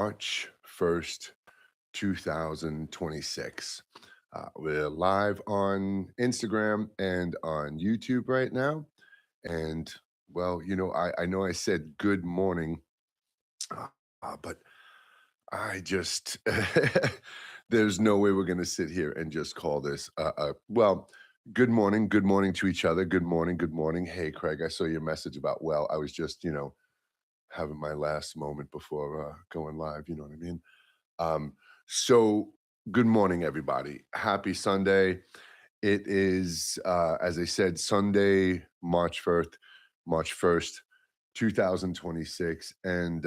March 1st, 2026. We're live on Instagram and on YouTube right now. And well, I know I said good morning, uh, but I just, there's no way we're going to sit here and just call this, good morning. Good morning to each other. Good morning. Good morning. Hey, Craig, I saw your message about, I was just, having my last moment before going live. You know what I mean? Um, so, good morning, everybody. Happy Sunday. It is, as I said, Sunday, March 1st, 2026. And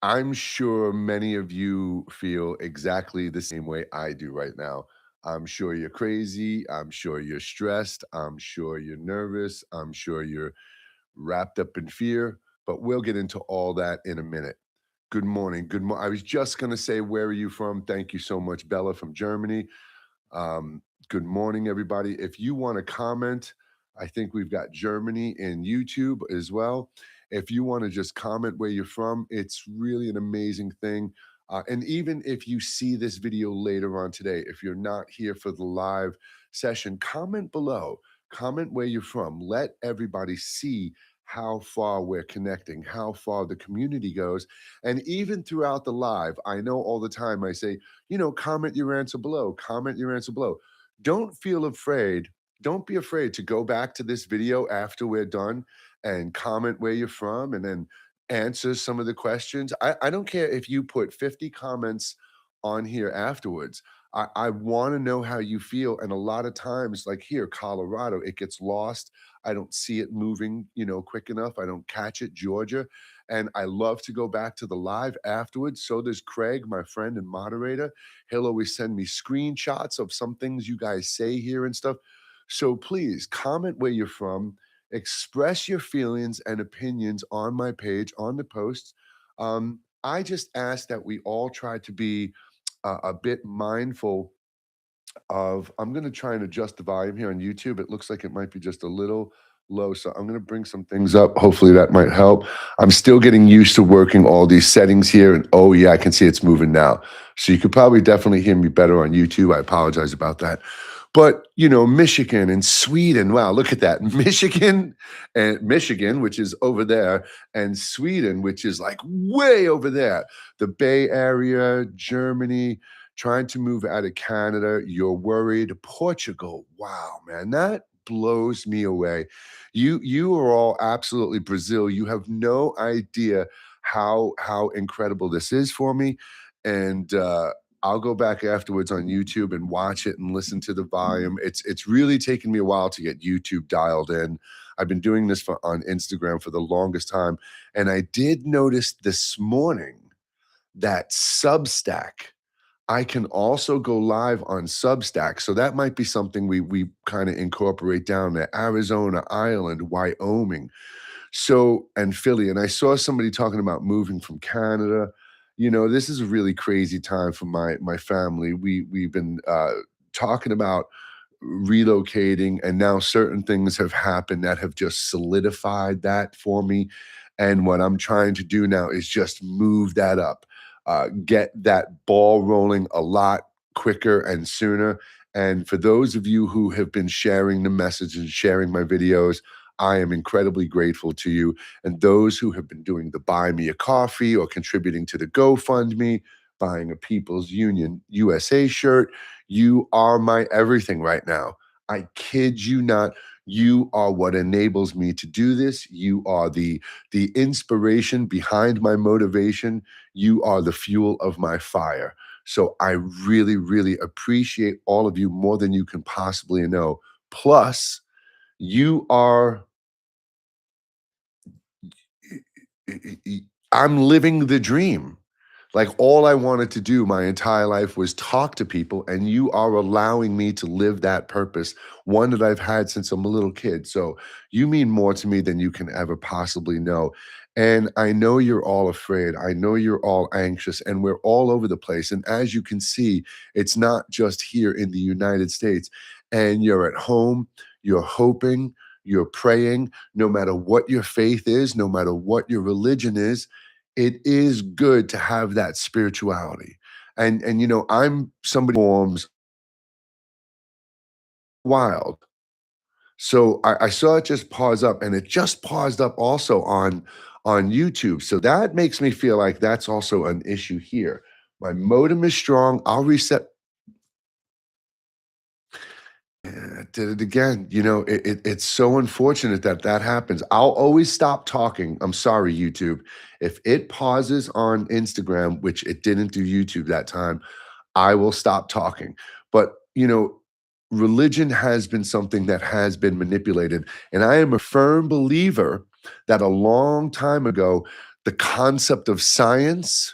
I'm sure many of you feel exactly the same way I do right now. I'm sure you're crazy. I'm sure you're stressed. I'm sure you're nervous. I'm sure you're wrapped up in fear, but we'll get into all that in a minute. Good morning. Good morning. I was just going to say, where are you from? Thank you so much, Bella from Germany. Good morning, everybody. If you want to comment, I think we've got Germany in YouTube as well. If you want to just comment where you're from, it's really an amazing thing. And even if you see this video later on today, if you're not here for the live session, comment below. Comment where you're from. Let everybody see how far we're connecting, how far the community goes. And even throughout the live, I know all the time I say, comment your answer below, comment your answer below. Don't feel afraid. Don't be afraid to go back to this video after we're done and comment where you're from and then answer some of the questions. I don't care if you put 50 comments on here afterwards. I want to know how you feel. And a lot of times, like here, Colorado, it gets lost. I don't see it moving, quick enough. I don't catch it, Georgia. And I love to go back to the live afterwards. So does Craig, my friend and moderator. He'll always send me screenshots of some things you guys say here and stuff. So please comment where you're from, express your feelings and opinions on my page, on the posts. I just ask that we all try to be a bit mindful of. I'm going to try and adjust the volume here on YouTube. It looks like it might be just a little low. So I'm going to bring some things up. Hopefully that might help. I'm still getting used to working all these settings here. And oh, yeah, I can see it's moving now. So you could probably definitely hear me better on YouTube. I apologize about that. But, Michigan and Sweden, wow, look at that. Michigan, which is over there, and Sweden, which is like way over there. The Bay Area, Germany, trying to move out of Canada. You're worried. Portugal. Wow, man, that blows me away. You are all absolutely Brazil. You have no idea how incredible this is for me. And I'll go back afterwards on YouTube and watch it and listen to the volume. It's really taken me a while to get YouTube dialed in. I've been doing this on Instagram for the longest time. And I did notice this morning that Substack, I can also go live on Substack. So that might be something we kind of incorporate down there. Arizona, Ireland, Wyoming. So, and Philly. And I saw somebody talking about moving from Canada. This is a really crazy time for my family. We've been talking about relocating, and now certain things have happened that have just solidified that for me. And what I'm trying to do now is just move that up, get that ball rolling a lot quicker and sooner. And for those of you who have been sharing the message and sharing my videos, I am incredibly grateful to you. And those who have been doing the Buy Me a Coffee or contributing to the GoFundMe, buying a People's Union USA shirt, you are my everything right now. I kid you not. You are what enables me to do this. You are the inspiration behind my motivation. You are the fuel of my fire. So I really, really appreciate all of you more than you can possibly know. Plus, you are, I'm living the dream. Like all I wanted to do my entire life was talk to people, and you are allowing me to live that purpose, one that I've had since I'm a little kid. So you mean more to me than you can ever possibly know. And I know you're all afraid. I know you're all anxious, and we're all over the place. And as you can see, it's not just here in the United States. And you're at home, you're hoping, you're praying, no matter what your faith is, no matter what your religion is. it is good to have that spirituality. And I'm somebody who forms wild. So I saw it just pause up, and it just paused up also on YouTube. So that makes me feel like that's also an issue here. My modem is strong. I'll reset. Yeah, I did it again. It's so unfortunate that that happens. I'll always stop talking. I'm sorry, YouTube. If it pauses on Instagram, which it didn't do YouTube that time, I will stop talking. But, religion has been something that has been manipulated. And I am a firm believer that a long time ago, the concept of science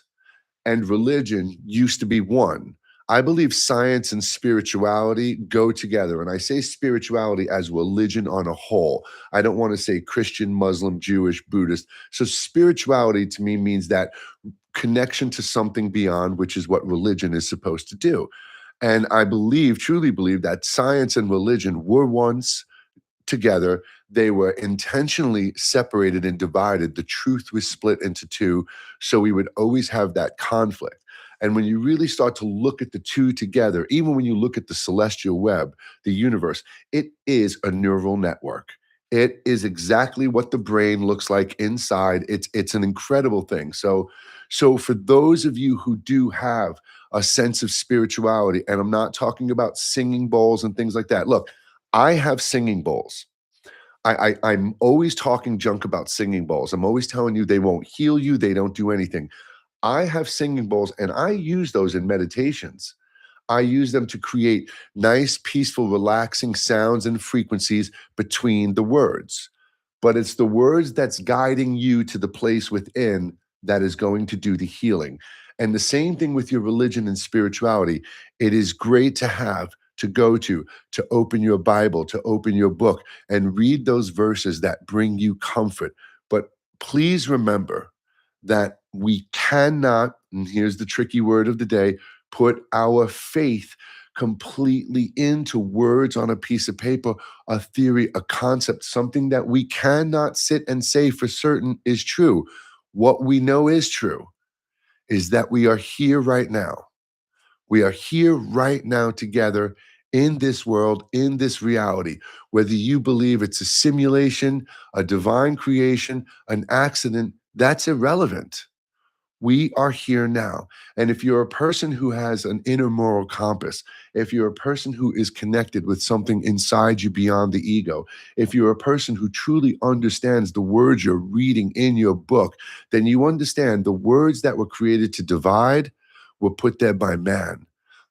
and religion used to be one. I believe science and spirituality go together. And I say spirituality as religion on a whole. I don't want to say Christian, Muslim, Jewish, Buddhist. So, spirituality to me means that connection to something beyond, which is what religion is supposed to do. And I believe, truly believe, that science and religion were once together. They were intentionally separated and divided. The truth was split into two. So we would always have that conflict. And when you really start to look at the two together, even when you look at the celestial web, the universe, it is a neural network. It is exactly what the brain looks like inside. It's an incredible thing. So for those of you who do have a sense of spirituality, and I'm not talking about singing bowls and things like that. Look, I have singing bowls. I'm always talking junk about singing bowls. I'm always telling you they won't heal you, they don't do anything. I have singing bowls, and I use those in meditations. I use them to create nice, peaceful, relaxing sounds and frequencies between the words. But it's the words that's guiding you to the place within that is going to do the healing. And the same thing with your religion and spirituality. It is great to have, to go to open your Bible, to open your book and read those verses that bring you comfort. But please remember that we cannot, and here's the tricky word of the day, put our faith completely into words on a piece of paper, a theory, a concept, something that we cannot sit and say for certain is true. What we know is true is that we are here right now. We are here right now together in this world, in this reality. Whether you believe it's a simulation, a divine creation, an accident, that's irrelevant. We are here now. And if you're a person who has an inner moral compass, if you're a person who is connected with something inside you beyond the ego, if you're a person who truly understands the words you're reading in your book, then you understand the words that were created to divide were put there by man.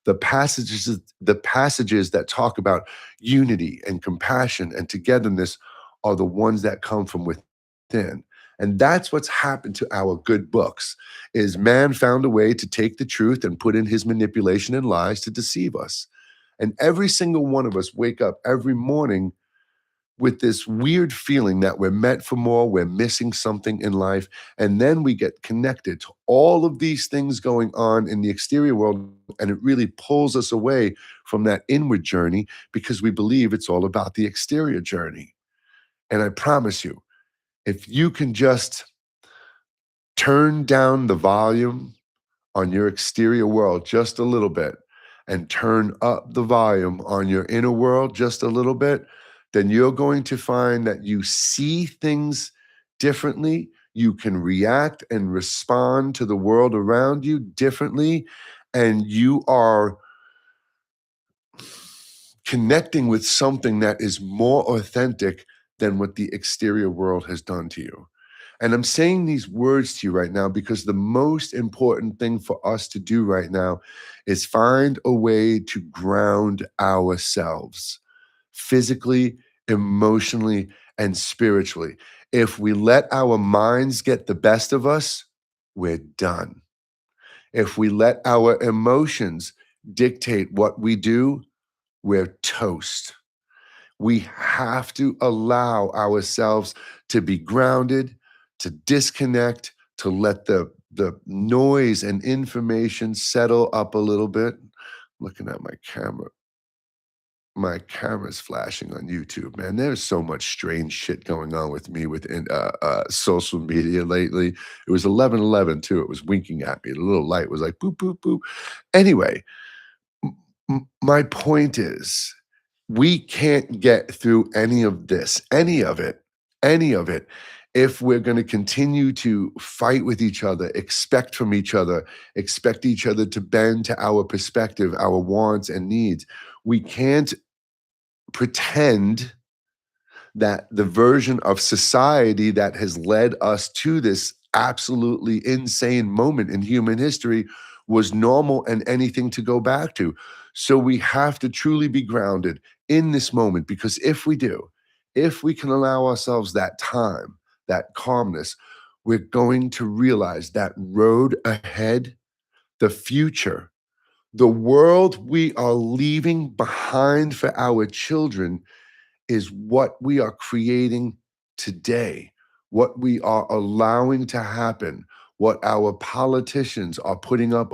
The passages that talk about unity and compassion and togetherness are the ones that come from within. And that's what's happened to our good books is man found a way to take the truth and put in his manipulation and lies to deceive us. And every single one of us wake up every morning with this weird feeling that we're meant for more, we're missing something in life. And then we get connected to all of these things going on in the exterior world. And it really pulls us away from that inward journey because we believe it's all about the exterior journey. And I promise you, if you can just turn down the volume on your exterior world just a little bit and turn up the volume on your inner world just a little bit, then you're going to find that you see things differently. You can react and respond to the world around you differently. And you are connecting with something that is more authentic than what the exterior world has done to you. And I'm saying these words to you right now because the most important thing for us to do right now is find a way to ground ourselves physically, emotionally, and spiritually. If we let our minds get the best of us, we're done. If we let our emotions dictate what we do, we're toast. We have to allow ourselves to be grounded, to disconnect, to let the noise and information settle up a little bit. Looking at my camera. my camera's flashing on YouTube, man. There's so much strange shit going on with me within social media lately. It was 11:11 too. It was winking at me. The little light was like boop boop boop. Anyway, my point is, we can't get through any of this, any of it, if we're going to continue to fight with each other, expect each other to bend to our perspective, our wants and needs. We can't pretend that the version of society that has led us to this absolutely insane moment in human history was normal and anything to go back to. So we have to truly be grounded in this moment, because if we do, if we can allow ourselves that time, that calmness, we're going to realize that road ahead, the future, the world we are leaving behind for our children is what we are creating today, what we are allowing to happen, what our politicians are putting up.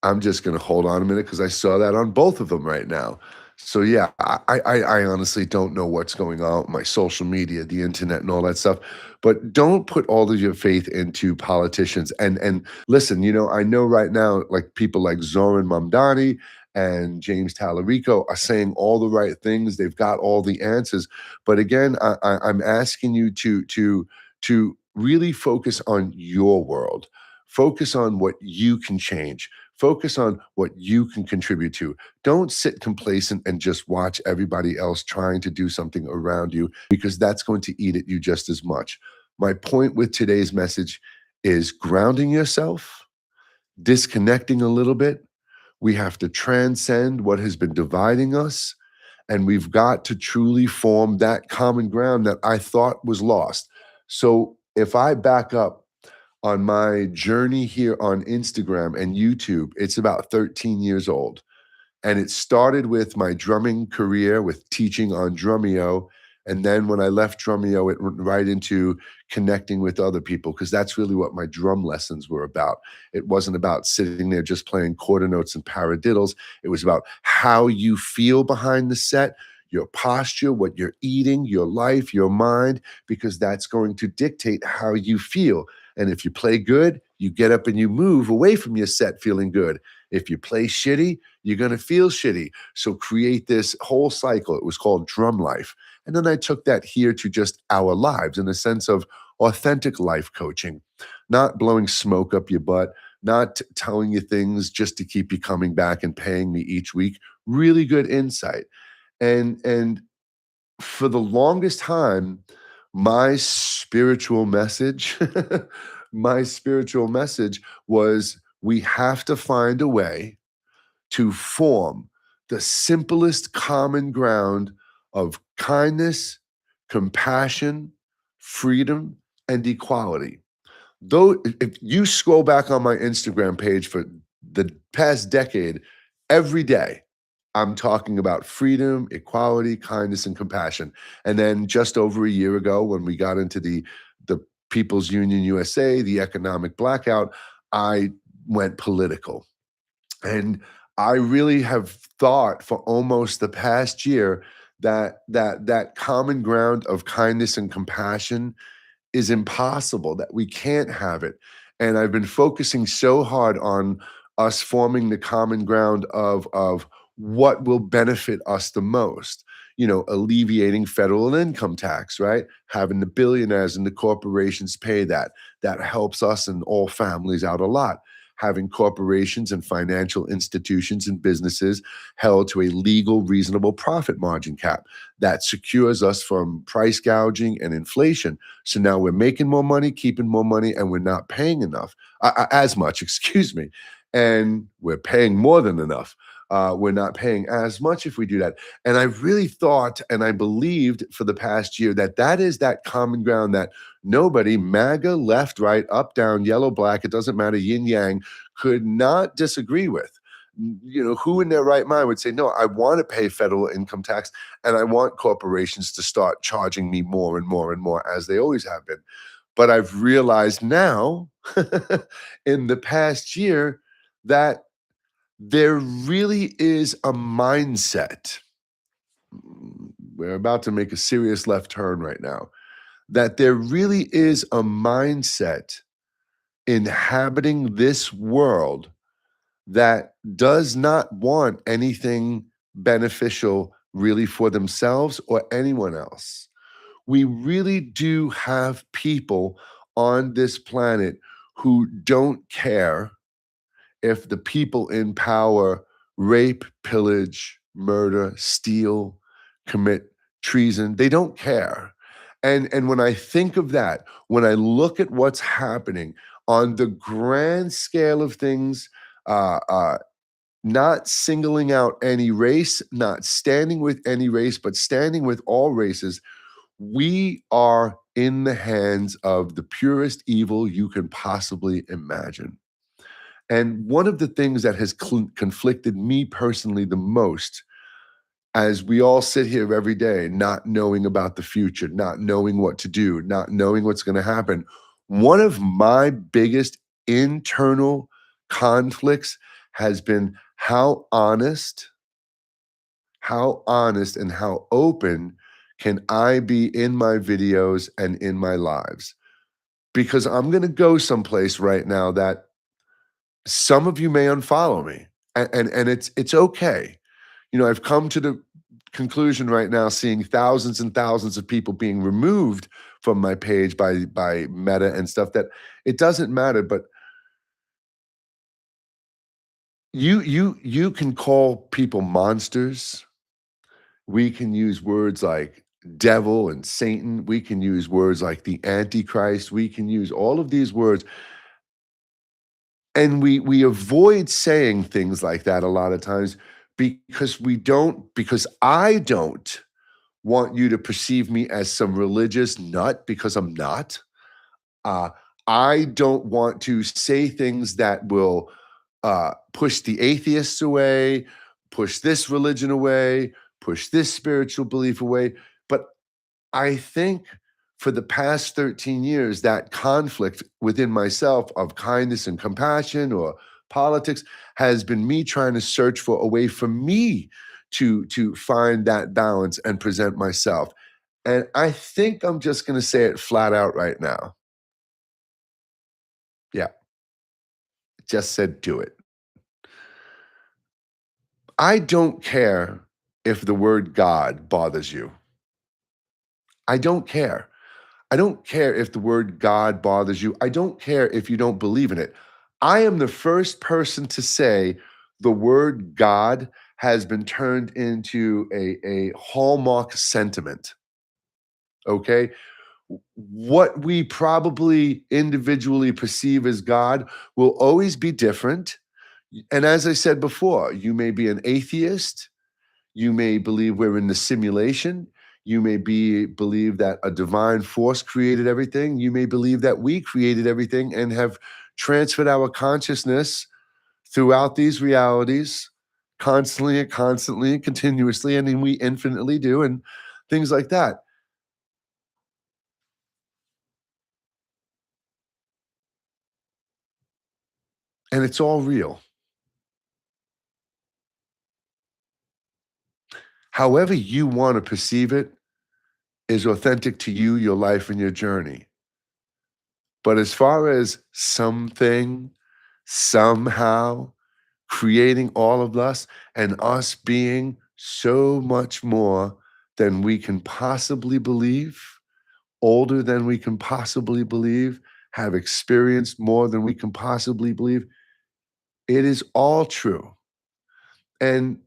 I'm just gonna hold on a minute because I saw that on both of them right now. So yeah, I honestly don't know what's going on with my social media, the internet, and all that stuff. But don't put all of your faith into politicians. And listen, I know right now, like people like Zoran Mamdani and James Tallarico are saying all the right things. They've got all the answers. But again, I'm asking you to really focus on your world. Focus on what you can change. Focus on what you can contribute to. Don't sit complacent and just watch everybody else trying to do something around you, because that's going to eat at you just as much. My point with today's message is grounding yourself, disconnecting a little bit. We have to transcend what has been dividing us, and we've got to truly form that common ground that I thought was lost. So if I back up on my journey here on Instagram and YouTube, it's about 13 years old. And it started with my drumming career with teaching on Drumeo. And then when I left Drumeo, it went right into connecting with other people, because that's really what my drum lessons were about. It wasn't about sitting there just playing quarter notes and paradiddles. It was about how you feel behind the set, your posture, what you're eating, your life, your mind, because that's going to dictate how you feel. And if you play good, you get up and you move away from your set feeling good. If you play shitty, you're going to feel shitty. So create this whole cycle. It was called Drum Life. And then I took that here to just our lives in the sense of authentic life coaching, not blowing smoke up your butt, not telling you things just to keep you coming back and paying me each week. Really good insight. And for the longest time, my spiritual message, my spiritual message was, we have to find a way to form the simplest common ground of kindness, compassion, freedom, and equality. Though, if you scroll back on my Instagram page for the past decade, every day, I'm talking about freedom, equality, kindness, and compassion. And then just over a year ago, when we got into the People's Union USA, the economic blackout, I went political. And I really have thought for almost the past year that common ground of kindness and compassion is impossible, that we can't have it. And I've been focusing so hard on us forming the common ground of what will benefit us the most. Alleviating federal income tax, right? Having the billionaires and the corporations pay that. That helps us and all families out a lot. Having corporations and financial institutions and businesses held to a legal, reasonable profit margin cap that secures us from price gouging and inflation. So now we're making more money, keeping more money, and we're not paying enough, as much, excuse me. And we're paying more than enough. We're not paying as much if we do that. And I really thought and I believed for the past year that is that common ground that nobody, MAGA, left, right, up, down, yellow, black, it doesn't matter, yin, yang, could not disagree with. Who in their right mind would say, no, I want to pay federal income tax and I want corporations to start charging me more and more and more, as they always have been. But I've realized now in the past year that there really is a mindset. We're about to make a serious left turn right now. That there really is a mindset inhabiting this world that does not want anything beneficial really for themselves or anyone else. We really do have people on this planet who don't care if the people in power rape, pillage, murder, steal, commit treason. They don't care. And when I think of that, when I look at what's happening on the grand scale of things, not singling out any race, not standing with any race, but standing with all races, we are in the hands of the purest evil you can possibly imagine. And one of the things that has conflicted me personally the most, as we all sit here every day, not knowing about the future, not knowing what to do, not knowing what's going to happen, one of my biggest internal conflicts has been how honest and how open can I be in my videos and in my lives? Because I'm going to go someplace right now that some of you may unfollow me, and it's okay. You know, I've come to the conclusion right now, seeing thousands and thousands of people being removed from my page by Meta and stuff, that it doesn't matter. But you can call people monsters. We can use words like devil and Satan. We can use words like the Antichrist. We can use all of these words. And we avoid saying things like that a lot of times because I don't want you to perceive me as some religious nut, because I'm not. Uh, I don't want to say things that will push the atheists away, push this religion away, push this spiritual belief away. But I think for the past 13 years, that conflict within myself of kindness and compassion or politics has been me trying to search for a way for me to find that balance and present myself. And I think I'm just going to say it flat out right now. Yeah, just said do it. I don't care if the word God bothers you. I don't care. I don't care if the word God bothers you. I don't care if you don't believe in it. I am the first person to say the word God has been turned into a hallmark sentiment. Okay. What we probably individually perceive as God will always be different. And as I said before, you may be an atheist. You may believe we're in the simulation. You may believe that a divine force created everything. You may believe that we created everything and have transferred our consciousness throughout these realities constantly and continuously, and then we infinitely do, and things like that. And it's all real. However you want to perceive it is authentic to you, your life, and your journey. But as far as something, somehow, creating all of us and us being so much more than we can possibly believe, older than we can possibly believe, have experienced more than we can possibly believe. It is all true. And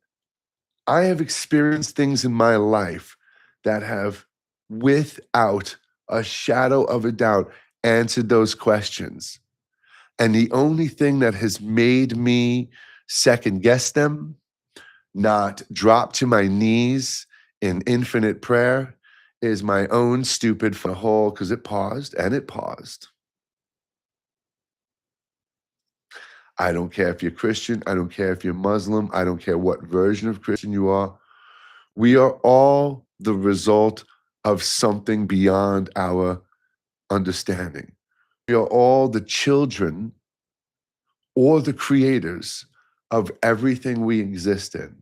I have experienced things in my life that have, without a shadow of a doubt, answered those questions. And the only thing that has made me second guess them, not drop to my knees in infinite prayer, is my own stupid hole, because it paused and it paused. I don't care if you're Christian. I don't care if you're Muslim. I don't care what version of Christian you are. We are all the result of something beyond our understanding. We are all the children or the creators of everything we exist in.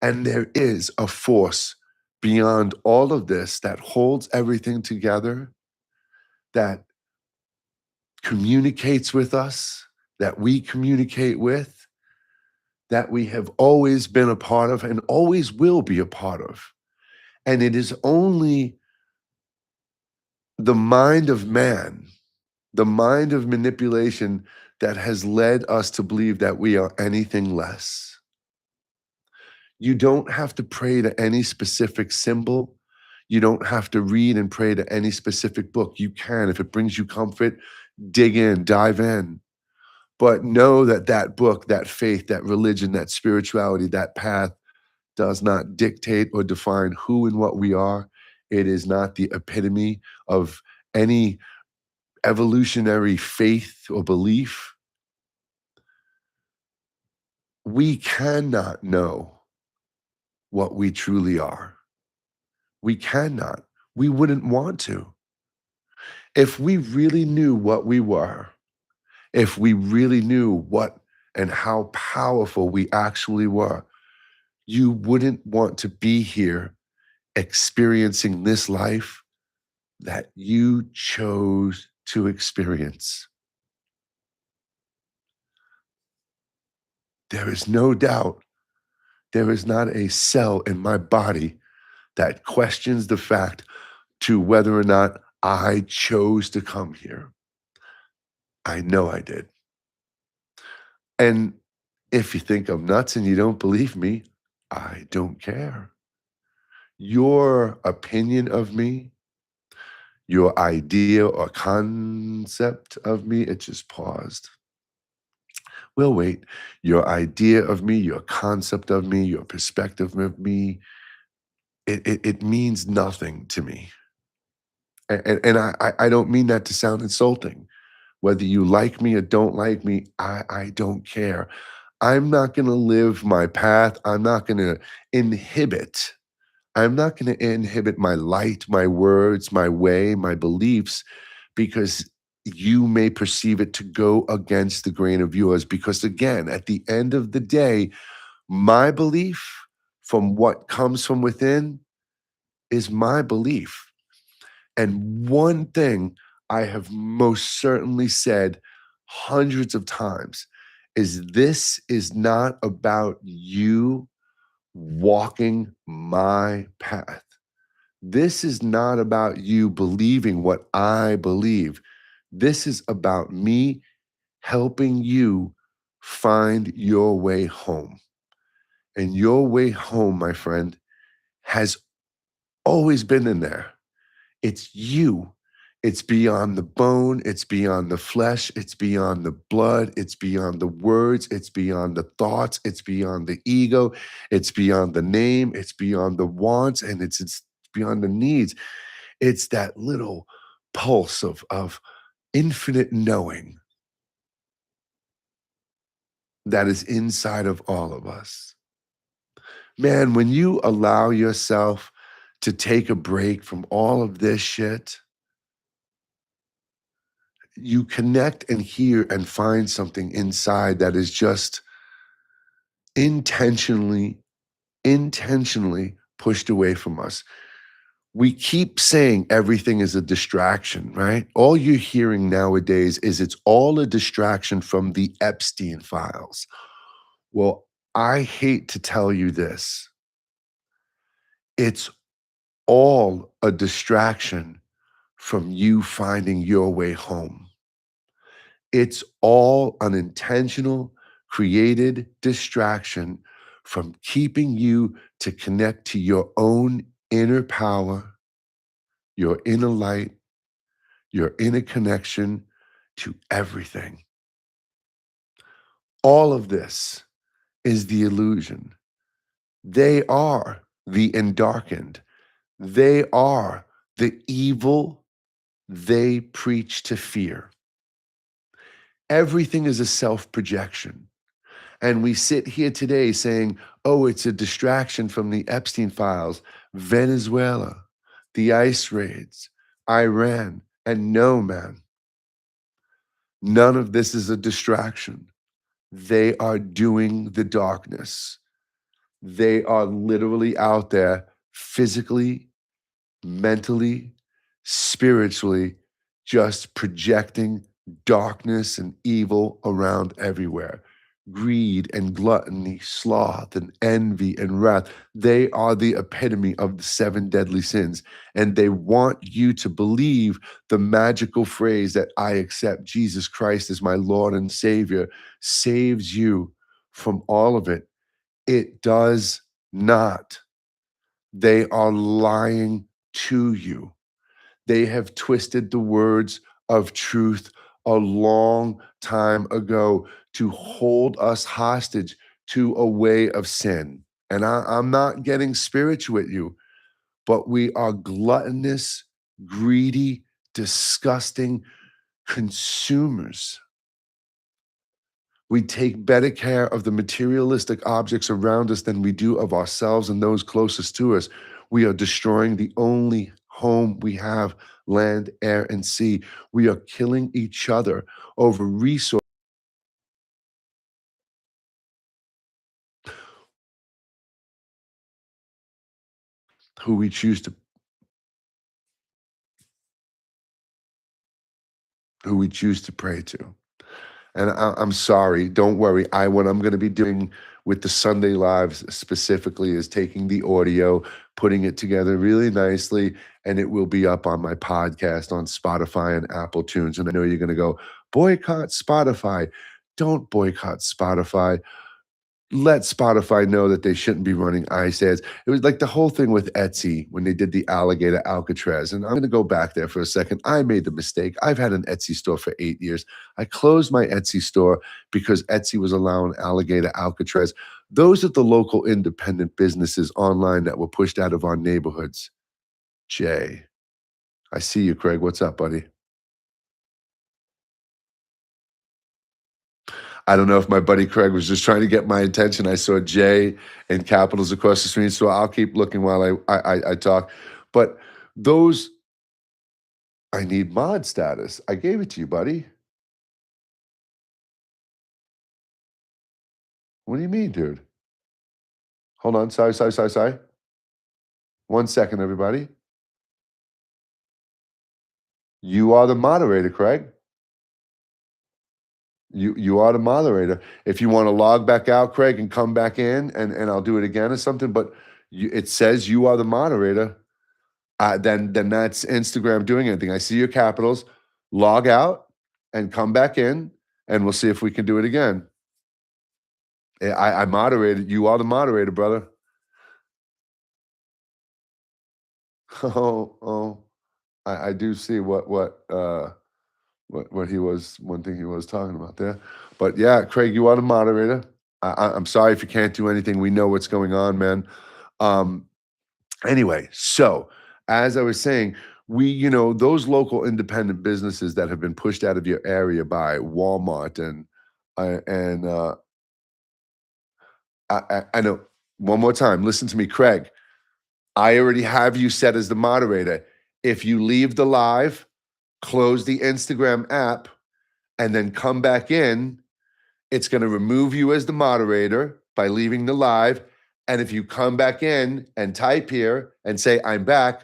And there is a force beyond all of this that holds everything together, that communicates with us, that we communicate with, that we have always been a part of and always will be a part of. And it is only the mind of man, the mind of manipulation, that has led us to believe that we are anything less. You don't have to pray to any specific symbol. You don't have to read and pray to any specific book. You can, if it brings you comfort, dig in, dive in. But know that that book, that faith, that religion, that spirituality, that path does not dictate or define who and what we are. It is not the epitome of any evolutionary faith or belief. We cannot know what we truly are. We cannot. We wouldn't want to. If we really knew what we were, if we really knew what and how powerful we actually were, you wouldn't want to be here experiencing this life that you chose to experience. There is no doubt, there is not a cell in my body that questions the fact to whether or not I chose to come here. I know I did. And if you think I'm nuts and you don't believe me, I don't care. Your opinion of me, your idea or concept of me, it just paused. We'll wait. Your idea of me, your concept of me, your perspective of me, it means nothing to me. And I don't mean that to sound insulting. Whether you like me or don't like me, I don't care. I'm not gonna live my path. I'm not gonna inhibit my light, my words, my way, my beliefs, because you may perceive it to go against the grain of yours. Because again, at the end of the day, my belief from what comes from within is my belief. And one thing I have most certainly said hundreds of times is this is not about you walking my path. This is not about you believing what I believe. This is about me helping you find your way home. And your way home, my friend, has always been in there. It's you. It's beyond the bone. It's beyond the flesh. It's beyond the blood. It's beyond the words. It's beyond the thoughts. It's beyond the ego. It's beyond the name. It's beyond the wants, and it's beyond the needs. It's that little pulse of infinite knowing that is inside of all of us. Man, when you allow yourself to take a break from all of this shit, you connect and hear and find something inside that is just intentionally, intentionally pushed away from us. We keep saying everything is a distraction, right? All you're hearing nowadays is it's all a distraction from the Epstein files. Well, I hate to tell you this. It's all a distraction from you finding your way home. It's all an intentional, created distraction from keeping you to connect to your own inner power, your inner light, your inner connection to everything. All of this is the illusion. They are the endarkened. They are the evil they preach to fear. Everything is a self projection. And we sit here today saying, oh, it's a distraction from the Epstein files, Venezuela, the ICE raids, Iran. And no, man, none of this is a distraction. They are doing the darkness. They are literally out there physically, mentally, spiritually, just projecting darkness and evil around everywhere. Greed and gluttony, sloth and envy and wrath. They are the epitome of the seven deadly sins. And they want you to believe the magical phrase that I accept Jesus Christ as my Lord and Savior saves you from all of it. It does not. They are lying to you. They have twisted the words of truth a long time ago to hold us hostage to a way of sin. And I'm not getting spiritual with you, but we are gluttonous, greedy, disgusting consumers. We take better care of the materialistic objects around us than we do of ourselves and those closest to us. We are destroying the only home we have, land, air, and sea. We are killing each other over resources who we choose to pray to. And I'm sorry, don't worry. What I'm going to be doing with the Sunday lives specifically is taking the audio, putting it together really nicely, and it will be up on my podcast on Spotify and Apple Tunes. And I know you're going to go, boycott Spotify. Don't boycott Spotify. Let Spotify know that they shouldn't be running ICE ads. It was like the whole thing with Etsy when they did the alligator Alcatraz. And I'm going to go back there for a second. I made the mistake. I've had an Etsy store for 8 years. I closed my Etsy store because Etsy was allowing alligator Alcatraz. Those are the local independent businesses online that were pushed out of our neighborhoods. Jay, I see you, Craig. What's up, buddy? I don't know if my buddy Craig was just trying to get my attention. I saw Jay and Capitals across the street, so I'll keep looking while I talk. But those, I need mod status. I gave it to you, buddy. What do you mean, dude? Hold on. Sorry. 1 second, everybody. You are the moderator, Craig. You are the moderator. If you want to log back out, Craig, and come back in, and I'll do it again or something. But it says you are the moderator. Then that's Instagram doing anything. I see your capitals. Log out and come back in, and we'll see if we can do it again. I moderated. You are the moderator, brother. Oh, I do see what he was, one thing he was talking about there. But yeah, Craig, you are the moderator. I'm sorry if you can't do anything. We know what's going on, man. Um, Anyway, so as I was saying, those local independent businesses that have been pushed out of your area by Walmart and I know. One more time, listen to me, Craig. I already have you set as the moderator. If you leave the live, close the Instagram app, and then come back in, it's going to remove you as the moderator by leaving the live. And if you come back in and type here and say, I'm back,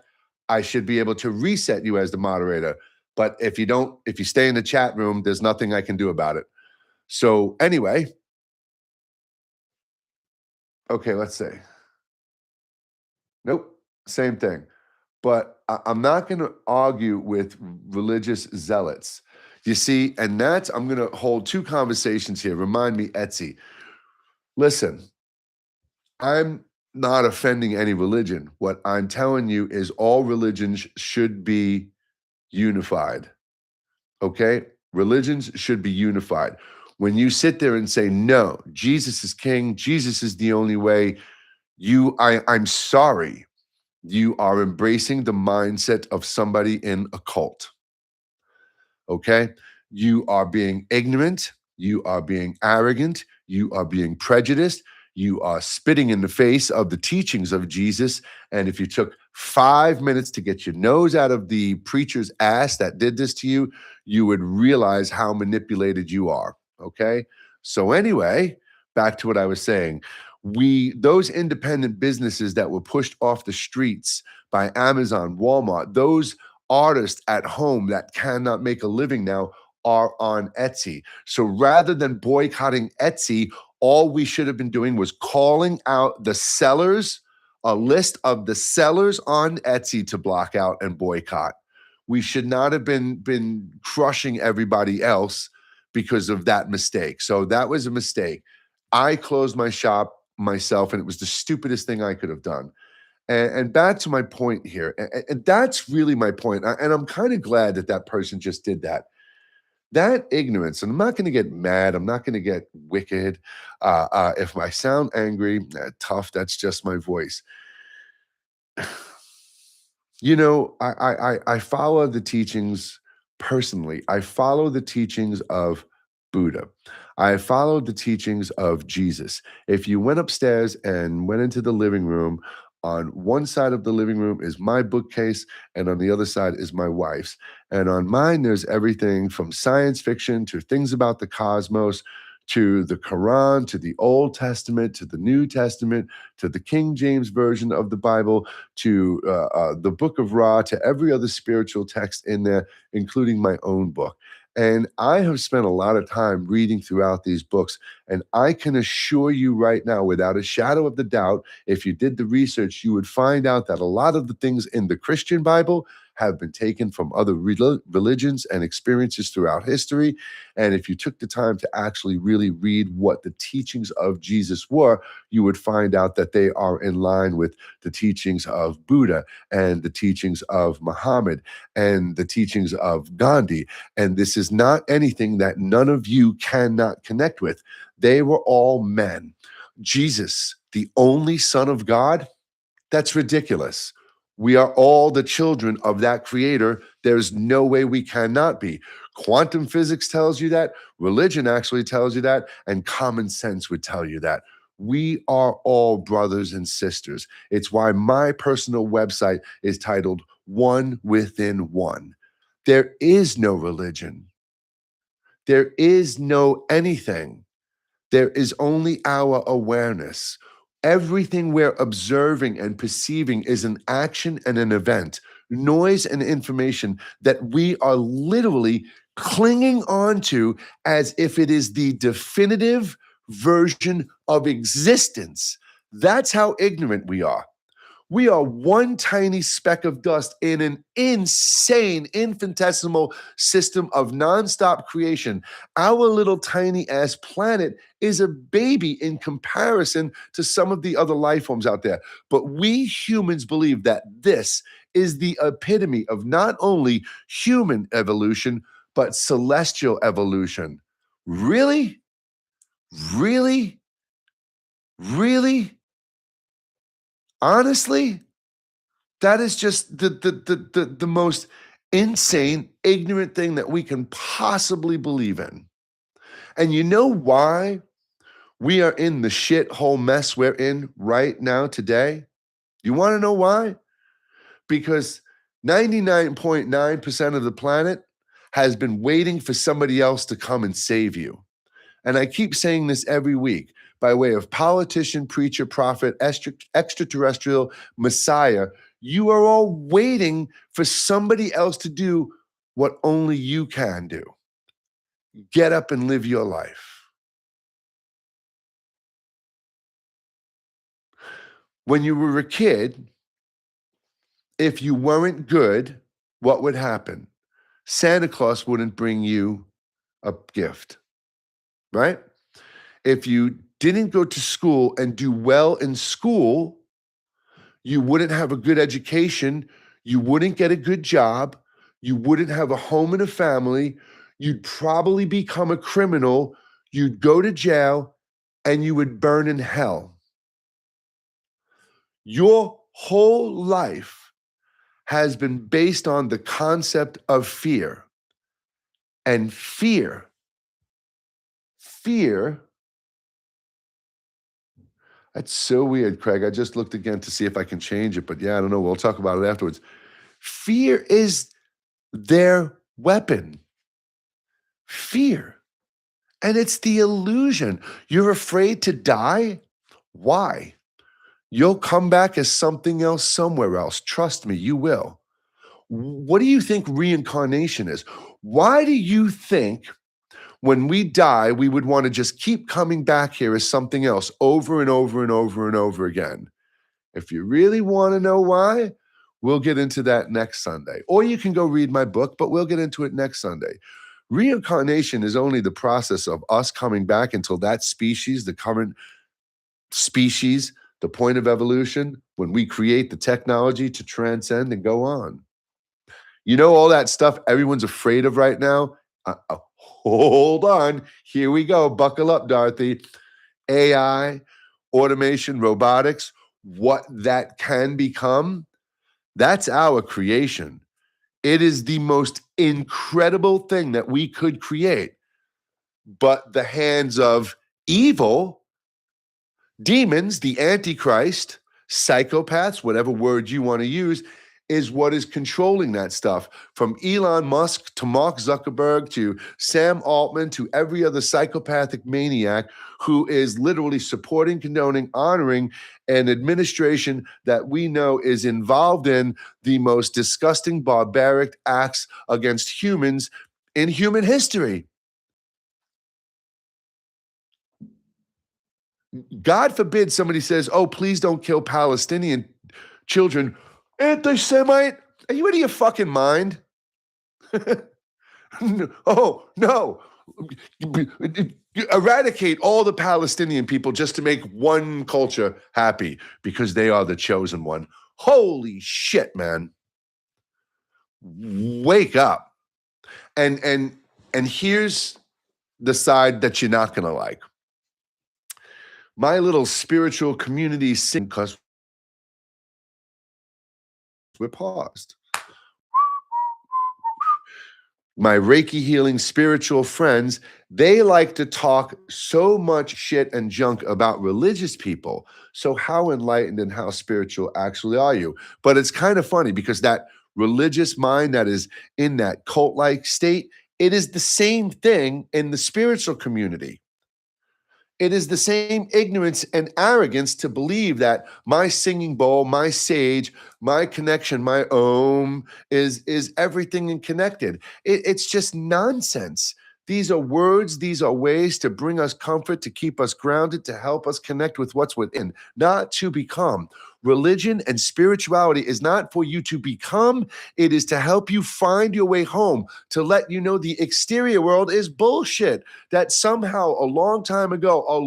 I should be able to reset you as the moderator. But if you stay in the chat room, there's nothing I can do about it. So anyway, okay, let's say, nope, same thing. But I'm not going to argue with religious zealots. You see, and I'm going to hold two conversations here. Remind me, Etsy. Listen, I'm not offending any religion. What I'm telling you is all religions should be unified. Okay? Religions should be unified. When you sit there and say, no, Jesus is king, Jesus is the only way, I'm sorry. You are embracing the mindset of somebody in a cult. Okay? You are being ignorant. You are being arrogant. You are being prejudiced. You are spitting in the face of the teachings of Jesus. And if you took 5 minutes to get your nose out of the preacher's ass that did this to you, you would realize how manipulated you are. Okay? So anyway, back to what I was saying. Those independent businesses that were pushed off the streets by Amazon, Walmart, those artists at home that cannot make a living now are on Etsy. So rather than boycotting Etsy, all we should have been doing was calling out the sellers, a list of the sellers on Etsy to block out and boycott. We should not have been crushing everybody else because of that mistake. So that was a mistake. I closed my shop myself, and it was the stupidest thing I could have done. And back to my point here, and that's really my point. And I'm kind of glad that that person just did that. That ignorance, and I'm not going to get mad. I'm not going to get wicked. If I sound angry, tough, that's just my voice. You know, I follow the teachings personally. I follow the teachings of Buddha. I follow the teachings of Jesus. If you went upstairs and went into the living room, on one side of the living room is my bookcase, and on the other side is my wife's. And on mine, there's everything from science fiction to things about the cosmos to the Quran to the Old Testament to the New Testament to the King James Version of the Bible to the Book of Ra, to every other spiritual text in there, including my own book. And I have spent a lot of time reading throughout these books. And I can assure you right now, without a shadow of the doubt, if you did the research, you would find out that a lot of the things in the Christian Bible have been taken from other religions and experiences throughout history. And if you took the time to actually really read what the teachings of Jesus were, you would find out that they are in line with the teachings of Buddha and the teachings of Muhammad and the teachings of Gandhi. And this is not anything that none of you cannot connect with. They were all men. Jesus, the only Son of God, that's ridiculous. We are all the children of that creator. There's no way we cannot be. Quantum physics tells you that. Religion actually tells you that. And common sense would tell you that. We are all brothers and sisters. It's why my personal website is titled One Within One. There is no religion. There is no anything. There is only our awareness. Everything we're observing and perceiving is an action and an event, noise and information that we are literally clinging onto as if it is the definitive version of existence. That's how ignorant we are. We are one tiny speck of dust in an insane, infinitesimal system of nonstop creation. Our little tiny ass planet is a baby in comparison to some of the other life forms out there. But we humans believe that this is the epitome of not only human evolution, but celestial evolution. Really? Really? Really? Honestly? That is just the most insane, ignorant thing that we can possibly believe in. And you know why we are in the shithole mess we're in right now today? You want to know why? Because 99.9% of the planet has been waiting for somebody else to come and save you. And I keep saying this every week by way of politician, preacher, prophet, extraterrestrial, messiah. You are all waiting for somebody else to do what only you can do. Get up and live your life. When you were a kid, if you weren't good, what would happen? Santa Claus wouldn't bring you a gift, right? If you didn't go to school and do well in school, you wouldn't have a good education, you wouldn't get a good job, you wouldn't have a home and a family, you'd probably become a criminal, you'd go to jail, and you would burn in hell. Your whole life has been based on the concept of fear. And fear, that's so weird, Craig. I just looked again to see if I can change it, but yeah, I don't know. We'll talk about it afterwards. Fear is their weapon. Fear. And it's the illusion. You're afraid to die? Why? You'll come back as something else somewhere else. Trust me, you will. What do you think reincarnation is? Why do you think when we die, we would want to just keep coming back here as something else over and over and over and over again? If you really want to know why, we'll get into that next Sunday. Or you can go read my book, but we'll get into it next Sunday. Reincarnation is only the process of us coming back until that species, the current species, the point of evolution, when we create the technology to transcend and go on. You know, all that stuff everyone's afraid of right now? Hold on. Here we go. Buckle up, Dorothy. AI, automation, robotics, what that can become, that's our creation. It is the most incredible thing that we could create. But the hands of evil, demons, the Antichrist, psychopaths, whatever word you want to use, is what is controlling that stuff. From Elon Musk to Mark Zuckerberg to Sam Altman to every other psychopathic maniac who is literally supporting, condoning, honoring an administration that we know is involved in the most disgusting, barbaric acts against humans in human history. God forbid somebody says, oh, please don't kill Palestinian children. Anti-Semite? Are you out of your fucking mind? Oh, no. Eradicate all the Palestinian people just to make one culture happy because they are the chosen one. Holy shit, man. Wake up. And here's the side that you're not going to like. My little spiritual community sing because we're paused. My Reiki healing spiritual friends, they like to talk so much shit and junk about religious people. So how enlightened and how spiritual actually are you? But it's kind of funny because that religious mind that is in that cult-like state, it is the same thing in the spiritual community. It is the same ignorance and arrogance to believe that my singing bowl, my sage, my connection, my om is everything and connected. It's just nonsense. These are words, these are ways to bring us comfort, to keep us grounded, to help us connect with what's within, not to become. Religion and spirituality is not for you to become, it is to help you find your way home, to let you know the exterior world is bullshit. That somehow a long time ago, a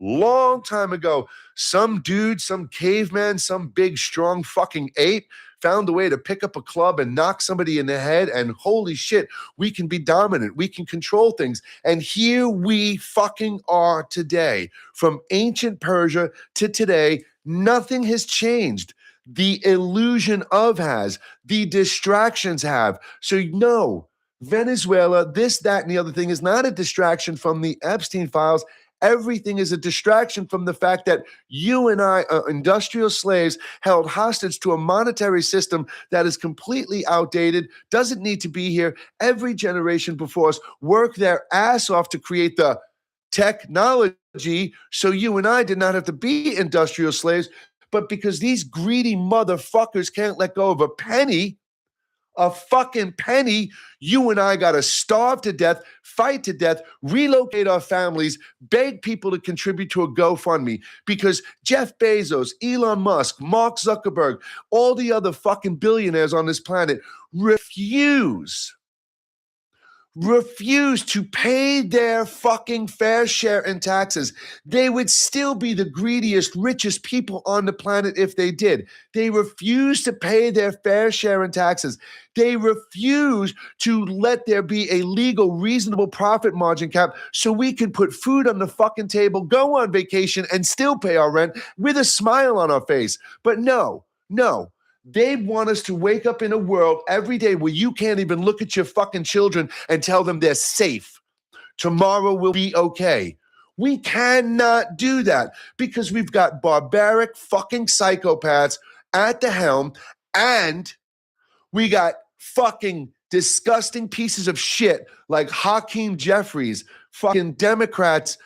long time ago, some dude, some caveman, some big, strong fucking ape found a way to pick up a club and knock somebody in the head, and holy shit, we can be dominant, we can control things. And here we fucking are today. From ancient Persia to today, nothing has changed. The illusion of has, the distractions have. So no, Venezuela, this, that, and the other thing is not a distraction from the Epstein files. Everything is a distraction from the fact that you and I are industrial slaves held hostage to a monetary system that is completely outdated, doesn't need to be here. Every generation before us worked their ass off to create the technology so you and I did not have to be industrial slaves. But because these greedy motherfuckers can't let go of a fucking penny, you and I got to starve to death, fight to death, relocate our families, beg people to contribute to a GoFundMe because Jeff Bezos, Elon Musk, Mark Zuckerberg, all the other fucking billionaires on this planet refuse to pay their fucking fair share in taxes. They would still be the greediest, richest people on the planet if they did. They refuse to pay their fair share in taxes. They refuse to let there be a legal, reasonable profit margin cap so we can put food on the fucking table, go on vacation, and still pay our rent with a smile on our face. But no. They want us to wake up in a world every day where you can't even look at your fucking children and tell them they're safe. Tomorrow will be okay. We cannot do that because we've got barbaric fucking psychopaths at the helm, and we got fucking disgusting pieces of shit like Hakeem Jeffries, fucking Democrats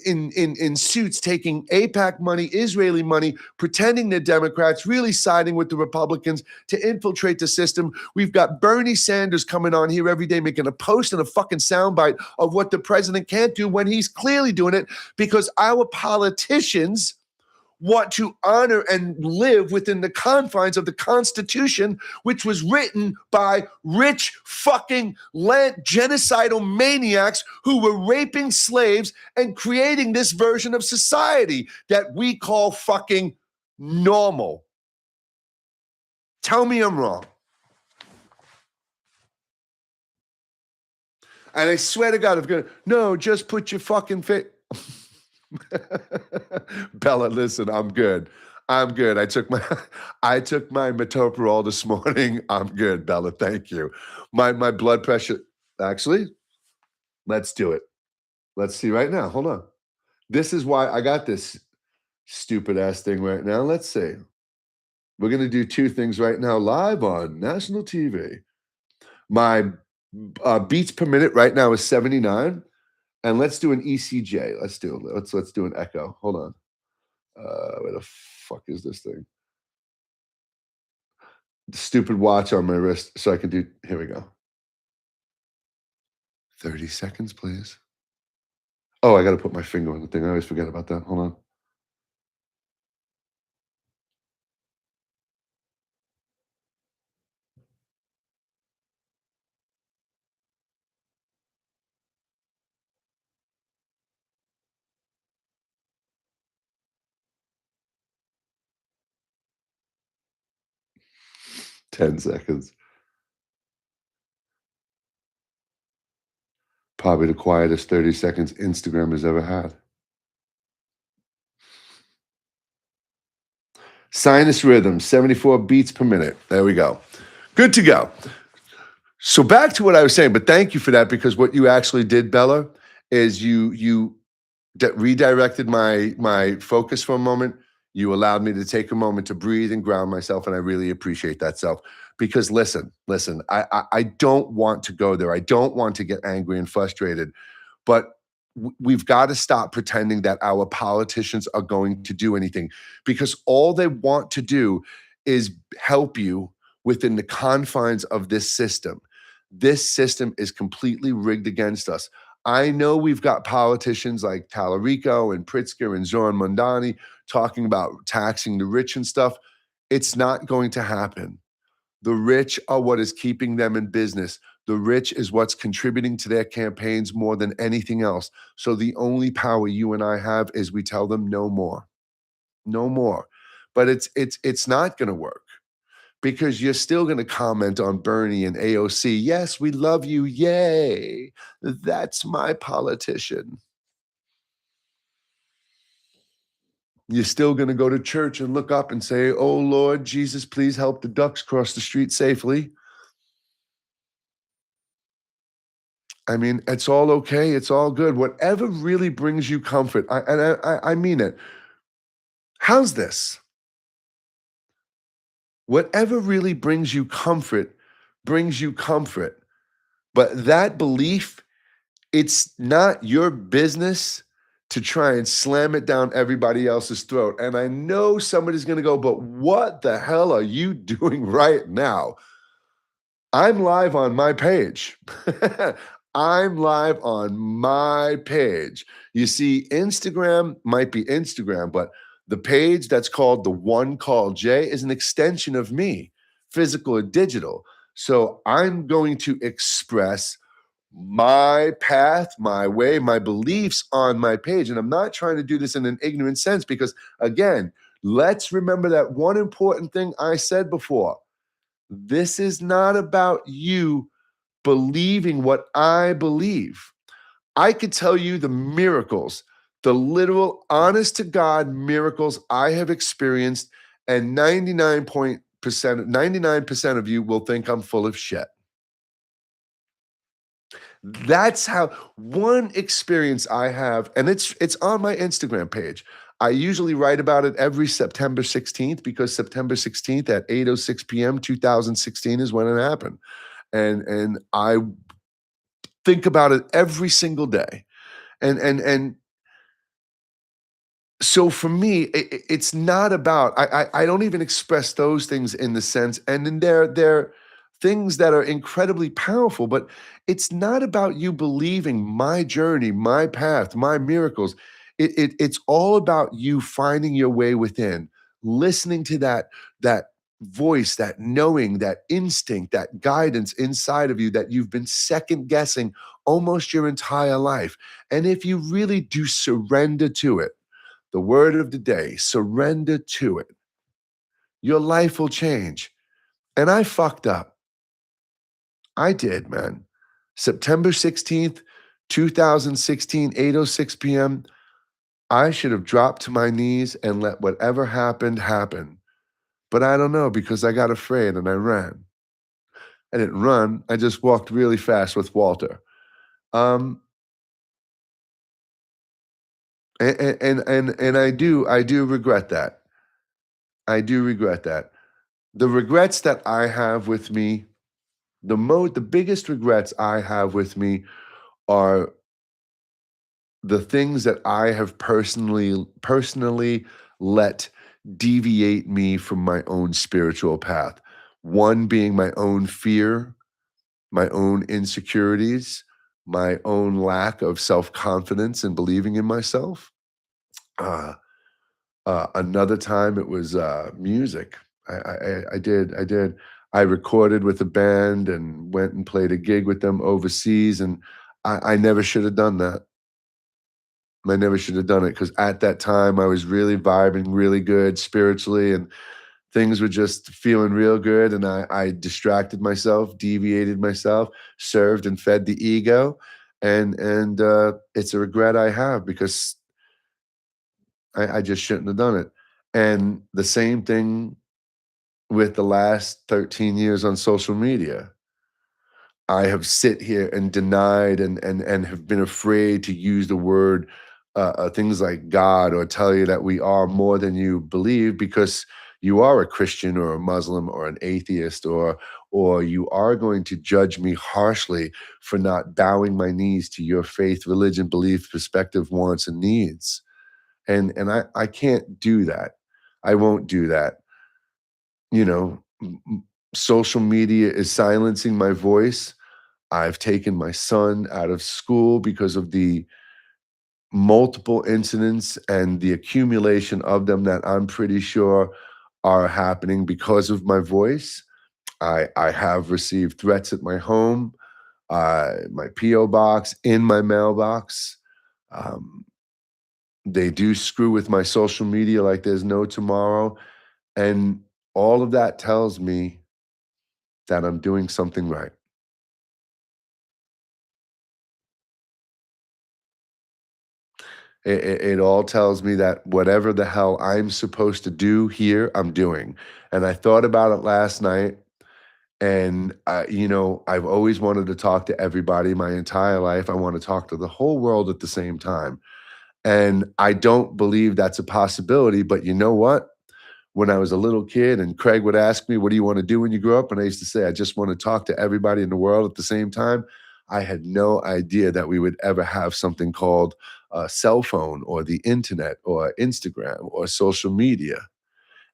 in suits taking AIPAC money, Israeli money, pretending they're Democrats, really siding with the Republicans to infiltrate the system. We've got Bernie Sanders coming on here every day making a post and a fucking soundbite of what the president can't do when he's clearly doing it because our politicians want to honor and live within the confines of the Constitution, which was written by rich fucking genocidal maniacs who were raping slaves and creating this version of society that we call fucking normal. Tell me I'm wrong. And I swear to God, no, just put your fucking face. Bella, listen, I'm good. I'm good. I took my metoprolol this morning. I'm good, Bella. Thank you. My blood pressure. Actually, let's do it. Let's see right now. Hold on. This is why I got this stupid ass thing right now. Let's see. We're gonna do two things right now, live on national TV. My beats per minute right now is 79. And let's do an ECJ. Let's do an echo. Hold on. Where the fuck is this thing? The stupid watch on my wrist, so I can do. Here we go. 30 seconds, please. Oh, I got to put my finger on the thing. I always forget about that. Hold on. Ten seconds. Probably the quietest 30 seconds Instagram has ever had. Sinus rhythm, 74 beats per minute. There we go. Good to go. So back to what I was saying, but thank you for that, because what you actually did, Bella, is you redirected my focus for a moment. You allowed me to take a moment to breathe and ground myself, and I really appreciate that, self. Because listen, I don't want to go there. I don't want to get angry and frustrated, but we've got to stop pretending that our politicians are going to do anything, because all they want to do is help you within the confines of this system. This system is completely rigged against us. I know we've got politicians like Tallarico and Pritzker and Zoran Mondani talking about taxing the rich and stuff. It's not going to happen. The rich are what is keeping them in business. The rich is what's contributing to their campaigns more than anything else. So the only power you and I have is we tell them no more. No more. But it's not going to work, because you're still going to comment on Bernie and AOC. Yes, we love you. Yay. That's my politician. You're still going to go to church and look up and say, oh, Lord Jesus, please help the ducks cross the street safely. I mean, it's all okay. It's all good. Whatever really brings you comfort. I mean it. How's this? Whatever really brings you comfort brings you comfort. But that belief, it's not your business to try and slam it down everybody else's throat. And I know somebody's going to go, but what the hell are you doing right now? I'm live on my page. I'm live on my page. You see, Instagram might be Instagram, but the page that's called The One Called Jay is an extension of me, physical or digital. So I'm going to express my path, my way, my beliefs on my page. And I'm not trying to do this in an ignorant sense, because again, let's remember that one important thing I said before. This is not about you believing what I believe. I could tell you the miracles, the literal, honest to God miracles I have experienced, and 99% of you will think I'm full of shit. That's how one experience I have, and it's on my Instagram page. I usually write about it every September 16th, because September 16th at 8:06 p.m. 2016 is when it happened. and I think about it every single day. And so for me, it's not about I don't even express those things in the sense, and then they're things that are incredibly powerful, but it's not about you believing my journey, my path, my miracles. It's all about you finding your way within, listening to that voice, that knowing, that instinct, that guidance inside of you that you've been second guessing almost your entire life. And if you really do surrender to it, the word of the day, surrender to it. Your life will change. And I fucked up. I did, man. September 16th, 2016, 8:06 p.m. I should have dropped to my knees and let whatever happened happen. But I don't know because I got afraid and I ran. I didn't run. I just walked really fast with Walter. Um, and I do regret that. I do regret that. The regrets that I have with me, the biggest regrets I have with me are the things that I have personally let deviate me from my own spiritual path. One being my own fear, my own insecurities, my own lack of self-confidence and believing in myself. Uh, Another time it was music. I did. I recorded with a band and went and played a gig with them overseas, and I never should have done that. I never should have done it because at that time I was really vibing really good spiritually, and things were just feeling real good. And I distracted myself, deviated myself, served and fed the ego, and it's a regret I have because I just shouldn't have done it. And the same thing with the last 13 years on social media. I have sit here and denied and have been afraid to use the word things like God or tell you that we are more than you believe because you are a Christian or a Muslim or an atheist or you are going to judge me harshly for not bowing my knees to your faith, religion, belief, perspective, wants, and needs. And I can't do that. I won't do that. You know, social media is silencing my voice. I've taken my son out of school because of the multiple incidents and the accumulation of them that I'm pretty sure are happening because of my voice. I have received threats at my home, my PO box, in my mailbox. Um, they do screw with my social media like there's no tomorrow, and all of that tells me that I'm doing something right. It all tells me that whatever the hell I'm supposed to do here, I'm doing. And I thought about it last night, and I've always wanted to talk to everybody my entire life. I want to talk to the whole world at the same time. And I don't believe that's a possibility, but you know what? When I was a little kid and Craig would ask me, "What do you want to do when you grow up?" And I used to say, "I just want to talk to everybody in the world at the same time." I had no idea that we would ever have something called a cell phone or the internet or Instagram or social media.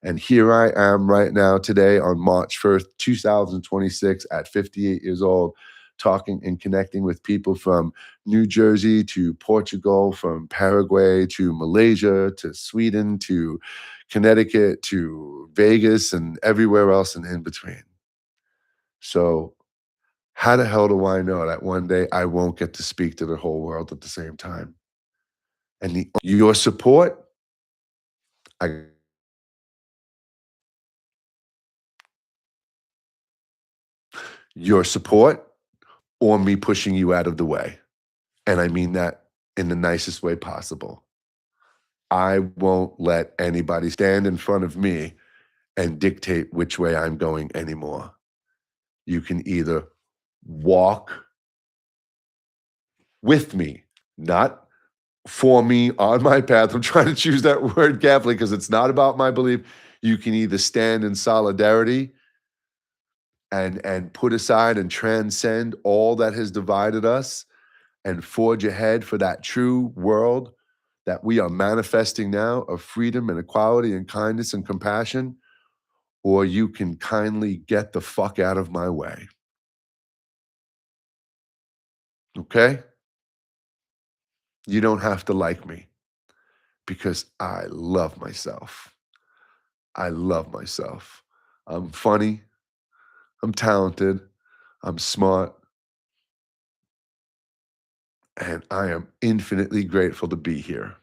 And here I am right now today on March 1st, 2026 at 58 years old, talking and connecting with people from New Jersey to Portugal, from Paraguay to Malaysia to Sweden to Connecticut to Vegas and everywhere else and in between. So how the hell do I know that one day I won't get to speak to the whole world at the same time? And your support, I your support or me pushing you out of the way. And I mean that in the nicest way possible. I won't let anybody stand in front of me and dictate which way I'm going anymore. You can either walk with me, not for me on my path. I'm trying to choose that word carefully because it's not about my belief. You can either stand in solidarity and put aside and transcend all that has divided us and forge ahead for that true world that we are manifesting now of freedom and equality and kindness and compassion, or you can kindly get the fuck out of my way. Okay? You don't have to like me because I love myself. I love myself. I'm funny. I'm talented. I'm smart. And I am infinitely grateful to be here.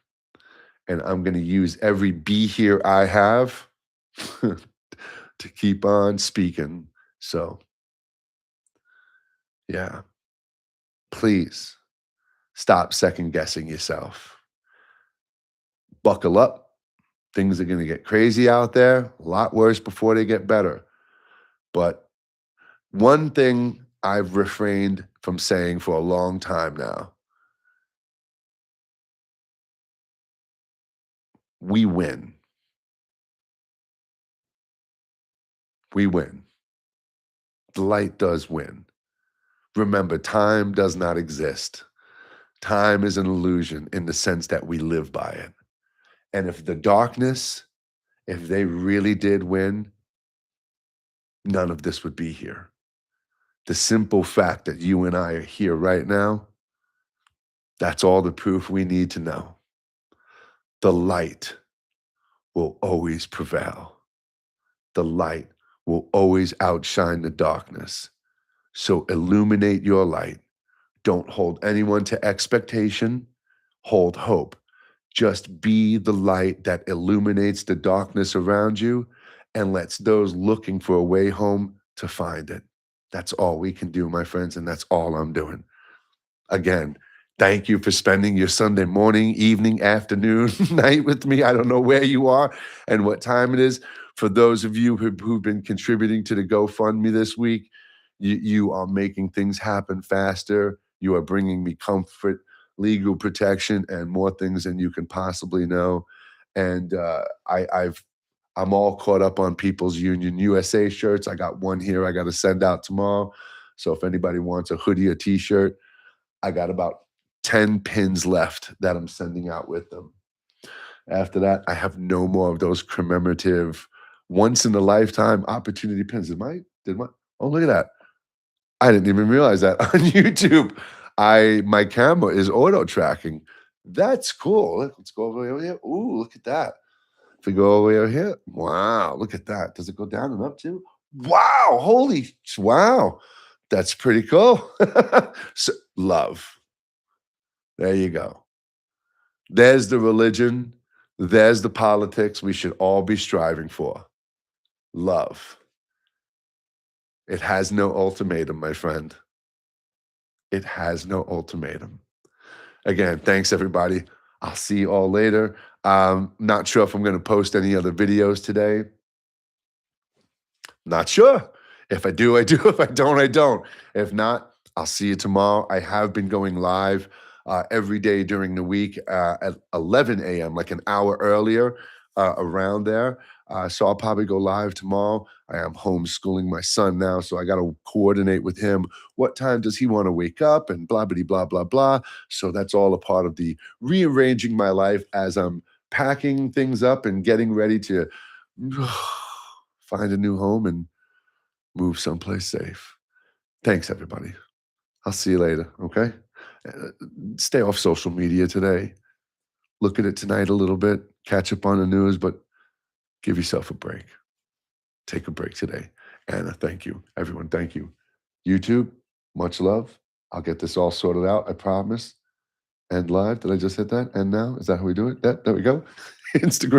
And I'm going to use every be here I have to keep on speaking. So, yeah, please stop second guessing yourself. Buckle up. Things are going to get crazy out there, a lot worse before they get better. But one thing I've refrained from saying for a long time now: we win. We win. The light does win. Remember, time does not exist. Time is an illusion in the sense that we live by it. And if the darkness, if they really did win, none of this would be here. The simple fact that you and I are here right now, that's all the proof we need to know. The light will always prevail. The light will always outshine the darkness. So illuminate your light. Don't hold anyone to expectation. Hold hope. Just be the light that illuminates the darkness around you and lets those looking for a way home to find it. That's all we can do, my friends, and that's all I'm doing. Again, thank you for spending your Sunday morning, evening, afternoon, night with me. I don't know where you are and what time it is. For those of you who've been contributing to the GoFundMe this week, you are making things happen faster. You are bringing me comfort, legal protection, and more things than you can possibly know. And I'm all caught up on People's Union USA shirts. I got one here I got to send out tomorrow. So if anybody wants a hoodie or t-shirt, I got about 10 pins left that I'm sending out with them. After that, I have no more of those commemorative once in a lifetime opportunity pins. Oh, look at that. I didn't even realize that on YouTube. My camera is auto tracking. That's cool. Let's go over here. Ooh, look at that. If we go over here, wow, look at that. Does it go down and up too? Wow, wow. That's pretty cool. So, love. There you go. There's the religion. There's the politics we should all be striving for. Love. It has no ultimatum, my friend. It has no ultimatum. Again, thanks everybody. I'll see you all later. Not sure if I'm going to post any other videos today. Not sure. If I do, I do. If I don't, I don't. If not, I'll see you tomorrow. I have been going live every day during the week at 11 a.m., like an hour earlier, around there. So I'll probably go live tomorrow. I am homeschooling my son now, so I got to coordinate with him. What time does he want to wake up and blah, blah, blah, blah, blah. So that's all a part of the rearranging my life as I'm packing things up and getting ready to find a new home and move someplace safe. Thanks, everybody. I'll see you later, okay? Uh, Stay off social media today. Look at it tonight a little bit, catch up on the news, but give yourself a break. Take a break today. Anna, thank you. Everyone, thank you. YouTube, much love. I'll get this all sorted out, I promise. End live. Did I just hit that? And now? Is that how we do it? There we go. Instagram.